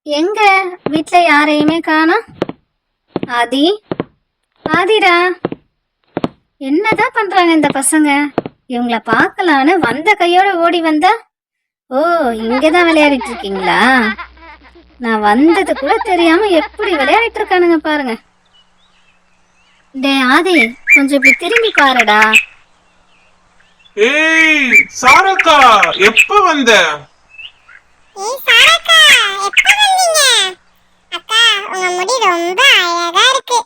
எங்க வீட்ல யாரையுமே காணோம். ஆதி, ஆதிரா, என்னதான் பண்றாங்க இந்த பசங்க? இவங்கள பார்க்கலான்னு வந்த கையோட ஓடி வந்தா, ஓ இங்கதான் விளையாடிட்டு இருக்கீங்களா? நான் வந்தது கூட தெரியாம எப்படி விளையாடிட்டு இருக்கானுங்க பாருங்க. டே ஆதி, கொஞ்சம் இப்படி திரும்பி பாருடா. ஏய் சாரக்கா, எப்ப வந்த? ஏய் சாரக்கா, எப்ப வந்தீங்க? அக்கா, உங்க முடி ரொம்ப அழகா இருக்கு.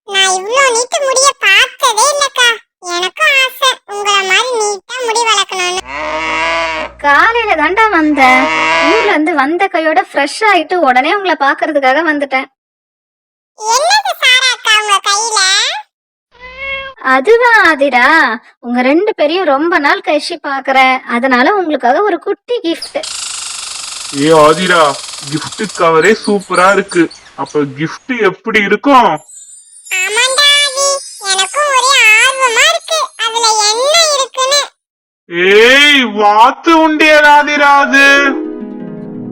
நான் இவ்ளோ நீட்ட முடிய பார்த்ததே இல்லக்கா. எனக்கும் ஆசை உங்கள மாதிரி நீட்டா முடி வளர்க்கணும்னு. காலையில தாண்டா வந்த. ஊர்ல இருந்து வந்த கையோட ஃப்ரெஷ் ஆயிட்டு உடனே உங்களை பாக்குறதுக்காக வந்துட்டேன். என்னது சாரக்கா உங்க கையில? அதுவா ஆதிரா, உங்க 2 பேரையும் ரொம்ப நாள் கழிச்சு பாக்குறேன். அதனால உங்களுக்காக ஒரு குட்டி கிஃப்ட். ஏ ஆதிரா, கிஃப்ட் கவரே சூப்பரா இருக்கு. அப்ப கிஃப்ட் எப்படி இருக்கும்? ஆமாண்டா ஆதி, எனக்கும் ஒரே ஆர்வமா இருக்கு அதுல என்ன இருக்குன்னு. ஏய் வாத்து உண்டியல் ஆதிரா அது.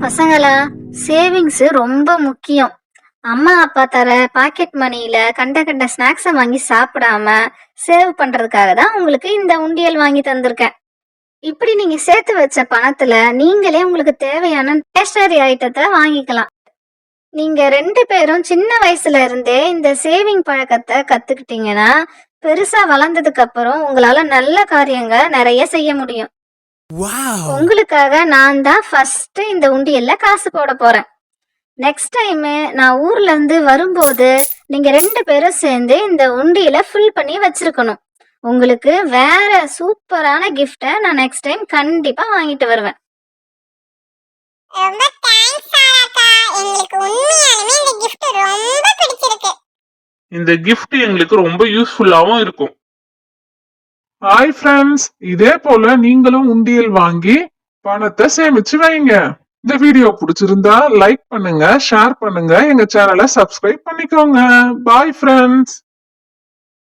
பசங்களா, சேவிங்ஸ் ரொம்ப முக்கியம். அம்மா அப்பா தர பாக்கெட் மணியில கண்ட ஸ்நாக்ஸை வாங்கி சாப்பிடாம சேவ் பண்றதுக்காக தான் உங்களுக்கு இந்த உண்டியல் வாங்கி தந்திருக்கேன். இப்படி நீங்க சேர்த்து வச்ச பணத்துல நீங்களே உங்களுக்கு தேவையான ஸ்டேஷனரி ஐட்டத்தை வாங்கிக்கலாம். நீங்க 2 பேரும் சின்ன வயசுல இருந்தே இந்த சேவிங் பழக்கத்தை கத்துக்கிட்டீங்கன்னா பெருசா வளர்ந்ததுக்கு அப்புறம் உங்களால நல்ல காரியங்கள் நிறைய செய்ய முடியும். உங்களுக்காக நான் தான் ஃபர்ஸ்ட் இந்த உண்டியல்ல காசு போட போறேன். நெக்ஸ்ட் டைம் நான் ஊர்ல இருந்து வரும்போது நீங்க 2 பேரும் சேர்ந்து இந்த உண்டியல ஃபில் பண்ணி வச்சிருக்கணும். உங்களுக்கு வேற சூப்பரான கிஃப்டை நான் நெக்ஸ்ட் டைம் கண்டிப்பா வாங்கிட்டு வருவேன். ரொம்ப தேங்க்ஸ் சாரக்கா, எங்களுக்கு உண்மையாலுமே இந்த gift ரொம்ப பிடிச்சிருக்கு. இந்த கிஃப்ட் எங்களுக்கு ரொம்ப யூஸ்ஃபுல்லாவும் இருக்கும். ஹாய் ஃப்ரெண்ட்ஸ், இதே போல நீங்களும் உண்டியல் வாங்கி பணத்தை சேமிச்சு வைங்க. இந்த வீடியோ பிடிச்சிருந்தா லைக் பண்ணுங்க, ஷேர் பண்ணுங்க, எங்க சேனலை சப்ஸ்கிரைப் பண்ணிக்கோங்க. Bye friends.